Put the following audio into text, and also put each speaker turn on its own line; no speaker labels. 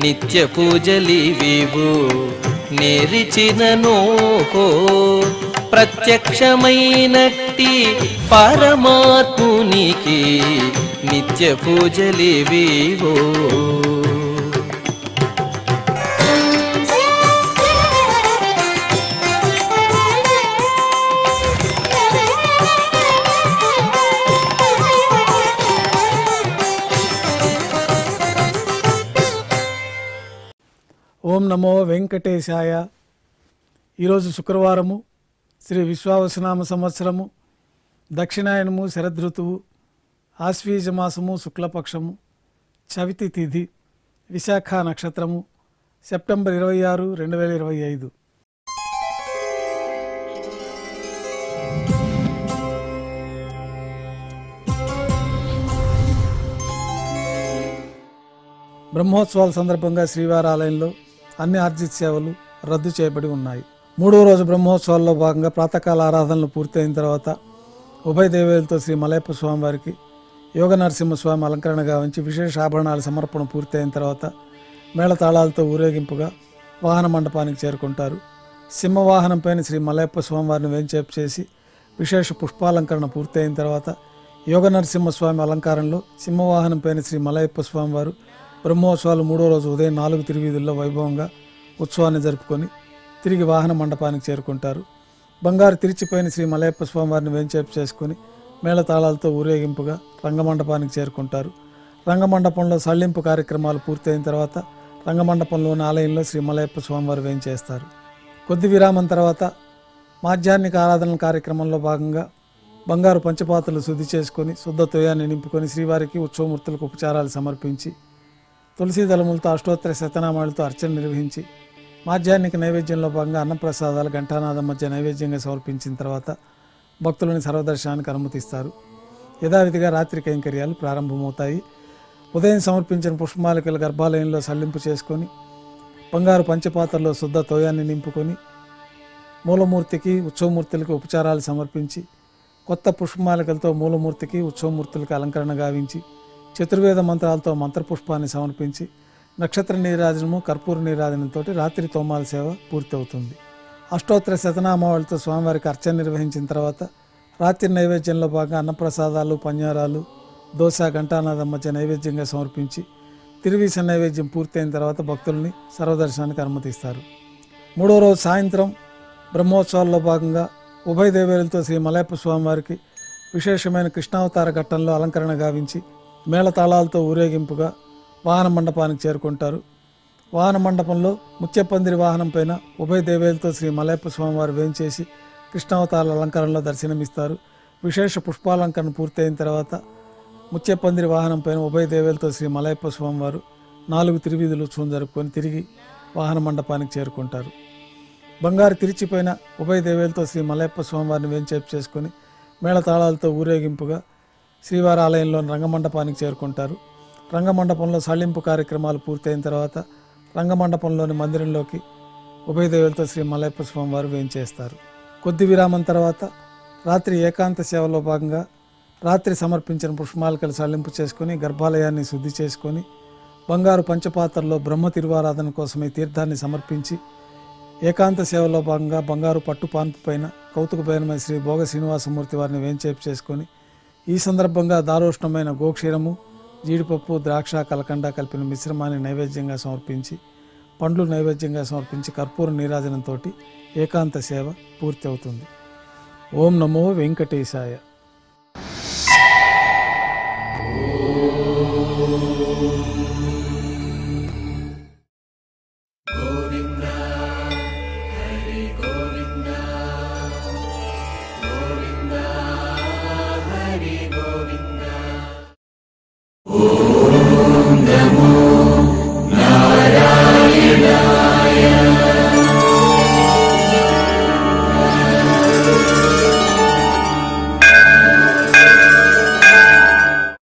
నిత్య పూజలివివు నేరిచిననో ప్రత్యక్షమైనట్టి పరమాత్మునికి నిత్య పూజలివివో.
ఓం నమో వెంకటేశాయ. ఈరోజు శుక్రవారము, శ్రీ విశ్వావసునామ సంవత్సరము, దక్షిణాయనము, శరదృతువు, ఆశ్వీజ మాసము, శుక్లపక్షము, చవితి తిథి, విశాఖ నక్షత్రము, సెప్టెంబర్ 26, 2025. బ్రహ్మోత్సవాల సందర్భంగా శ్రీవారి ఆలయంలో అన్ని ఆర్జిత సేవలు రద్దు చేయబడి ఉన్నాయి. 3వ రోజు బ్రహ్మోత్సవాల్లో భాగంగా ప్రాతకాల ఆరాధనలు పూర్తయిన తర్వాత ఉభయ దేవేలతో శ్రీ మలయప్ప స్వామి వారికి యోగ నరసింహస్వామి అలంకరణ గావించి విశేష ఆభరణాల సమర్పణ పూర్తయిన తర్వాత మేళతాళాలతో ఊరేగింపుగా వాహన మండపానికి చేరుకుంటారు. సింహవాహనం పైన శ్రీ మలయప్ప స్వామివారిని వేంచేపు చేసి విశేష పుష్పాలంకరణ పూర్తయిన తర్వాత యోగ నరసింహస్వామి అలంకారంలో సింహవాహనం పైన శ్రీ మలయప్ప స్వామివారు బ్రహ్మోత్సవాలు 3వ రోజు ఉదయం 4 తిరువీధుల్లో వైభవంగా ఉత్సవాన్ని జరుపుకొని తిరిగి వాహన మండపానికి చేరుకుంటారు. బంగారు తిరిచిపోయిన శ్రీ మలయప్ప స్వామివారిని వేంచేపు చేసుకుని మేళతాళాలతో ఊరేగింపుగా రంగమండపానికి చేరుకుంటారు. రంగమండపంలో సళ్ళింపు కార్యక్రమాలు పూర్తయిన తర్వాత రంగమండపంలోని ఆలయంలో శ్రీ మలయప్ప స్వామివారు వేంచేస్తారు. కొద్ది విరామం తర్వాత మాధ్యాహ్నిక ఆరాధన కార్యక్రమంలో భాగంగా బంగారు పంచపాత్రలు శుద్ధి చేసుకొని శుద్ధ తొయ్యాన్ని నింపుకొని శ్రీవారికి ఉత్సవమూర్తులకు ఉపచారాలు సమర్పించి తులసీ దళములతో అష్టోత్తర శతనామాలతో అర్చన నిర్వహించి మాధ్యాహ్నిక నైవేద్యంలో భాగంగా అన్నప్రసాదాలు ఘంటానాదం మధ్య నైవేద్యంగా సమర్పించిన తర్వాత భక్తులని సర్వదర్శనానికి అనుమతిస్తారు. యథావిధిగా రాత్రి కైంకర్యాలు ప్రారంభమవుతాయి. ఉదయం సమర్పించిన పుష్పమాలికల గర్భాలయంలో సల్లింపు చేసుకొని బంగారు పంచపాత్రలో శుద్ధ తోయాన్ని నింపుకొని మూలమూర్తికి ఉత్సవమూర్తులకి ఉపచారాలు సమర్పించి కొత్త పుష్పమాలికలతో మూలమూర్తికి ఉత్సవమూర్తులకి అలంకరణ గావించి చతుర్వేద మంత్రాలతో మంత్రపుష్పాన్ని సమర్పించి నక్షత్ర నీరాజనము, కర్పూర నీరాజనంతో రాత్రి తోమాల సేవ పూర్తవుతుంది. అష్టోత్తర శతనామావళితో స్వామివారికి అర్చన నిర్వహించిన తర్వాత రాత్రి నైవేద్యంలో భాగంగా అన్నప్రసాదాలు, పన్యారాలు, దోశ, ఘంటానాదం మధ్య నైవేద్యంగా సమర్పించి తిరువీస నైవేద్యం పూర్తయిన తర్వాత భక్తుల్ని సర్వదర్శనానికి అనుమతిస్తారు. 3వ రోజు సాయంత్రం బ్రహ్మోత్సవాల్లో భాగంగా ఉభయ దేవేలతో శ్రీ మలయప్ప స్వామివారికి విశేషమైన కృష్ణావతార ఘట్టంలో అలంకరణ గావించి మేళతాళాలతో ఊరేగింపుగా వాహన మండపానికి చేరుకుంటారు. వాహన మండపంలో ముత్యపందిరి వాహనం పైన ఉభయ దేవేలతో శ్రీ మలయప్ప స్వామివారు వేంచేసి కృష్ణావతార అలంకరణలో దర్శనమిస్తారు. విశేష పుష్పాలంకరణ పూర్తయిన తర్వాత ముత్యపందిరి వాహనం పైన ఉభయ దేవేలతో శ్రీ మలయప్ప స్వామివారు 4 తిరువీధులు ఉత్సవం జరుపుకొని తిరిగి వాహన మండపానికి చేరుకుంటారు. బంగారు తిరిచిపోయిన ఉభయ దేవేలతో శ్రీ మలయప్ప స్వామివారిని వేంచేపు చేసుకొని మేళతాళాలతో ఊరేగింపుగా శ్రీవారి ఆలయంలోని రంగమండపానికి చేరుకుంటారు. రంగమండపంలో సళ్ళింపు కార్యక్రమాలు పూర్తయిన తర్వాత రంగమండపంలోని మందిరంలోకి ఉభయ దేవులతో శ్రీ మలయప్ప స్వామివారు వేంచేస్తారు. కొద్ది విరామం తర్వాత రాత్రి ఏకాంత సేవలో భాగంగా రాత్రి సమర్పించిన పుష్పమాలికలు సళ్ళింపు చేసుకొని గర్భాలయాన్ని శుద్ధి చేసుకొని బంగారు పంచపాత్రలో బ్రహ్మ తిరువారాధన కోసమే తీర్థాన్ని సమర్పించి ఏకాంత సేవలో భాగంగా బంగారు పట్టు పాన్పు పైన కౌతుకపైనమైన శ్రీ భోగ శ్రీనివాసమూర్తి వారిని వేంచేపు చేసుకొని ఈ సందర్భంగా దారోష్ణమైన గోక్షీరము, జీడిపప్పు, ద్రాక్ష, కలకండ కలిపిన మిశ్రమాన్ని నైవేద్యంగా సమర్పించి పండ్లు నైవేద్యంగా సమర్పించి కర్పూర నీరాజనంతో ఏకాంత సేవ పూర్తి అవుతుంది. ఓం నమో వెంకటేశాయ.